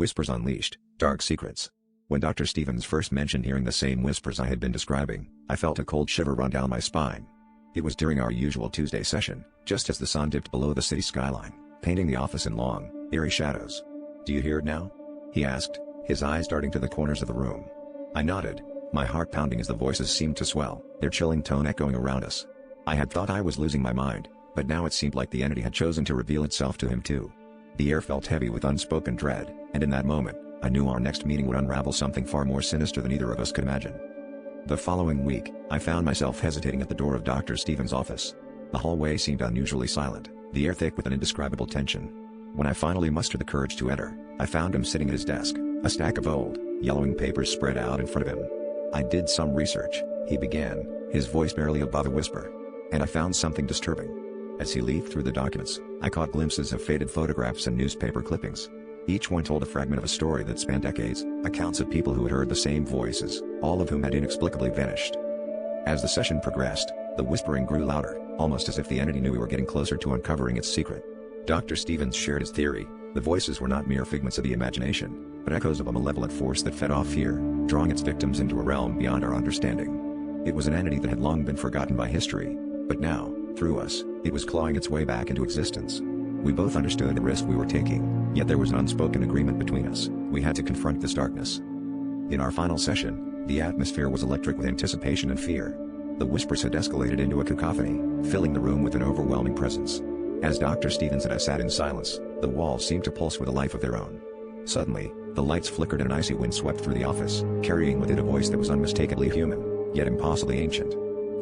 Whispers unleashed, dark secrets. When Dr. Stevens first mentioned hearing the same whispers I had been describing, I felt a cold shiver run down my spine. It was during our usual Tuesday session, just as the sun dipped below the city skyline, painting the office in long, eerie shadows. "Do you hear it now?" he asked, his eyes darting to the corners of the room. I nodded, my heart pounding as the voices seemed to swell, their chilling tone echoing around us. I had thought I was losing my mind, but now it seemed like the entity had chosen to reveal itself to him too. The air felt heavy with unspoken dread, and in that moment, I knew our next meeting would unravel something far more sinister than either of us could imagine. The following week, I found myself hesitating at the door of Dr. Stevens' office. The hallway seemed unusually silent, the air thick with an indescribable tension. When I finally mustered the courage to enter, I found him sitting at his desk, a stack of old, yellowing papers spread out in front of him. "I did some research," he began, his voice barely above a whisper. "And I found something disturbing." As he leafed through the documents, I caught glimpses of faded photographs and newspaper clippings. Each one told a fragment of a story that spanned decades, accounts of people who had heard the same voices, all of whom had inexplicably vanished. As the session progressed, the whispering grew louder, almost as if the entity knew we were getting closer to uncovering its secret. Dr. Stevens shared his theory: the voices were not mere figments of the imagination, but echoes of a malevolent force that fed off fear, drawing its victims into a realm beyond our understanding. It was an entity that had long been forgotten by history, but now, through us, it was clawing its way back into existence. We both understood the risk we were taking, yet there was an unspoken agreement between us: we had to confront this darkness. In our final session, the atmosphere was electric with anticipation and fear. The whispers had escalated into a cacophony, filling the room with an overwhelming presence. As Dr. Stevens and I sat in silence, the walls seemed to pulse with a life of their own. Suddenly, the lights flickered and an icy wind swept through the office, carrying with it a voice that was unmistakably human, yet impossibly ancient.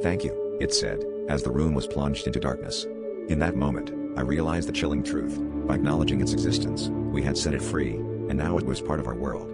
"Thank you," it said, as the room was plunged into darkness. In that moment, I realized the chilling truth: by acknowledging its existence, we had set it free, and now it was part of our world.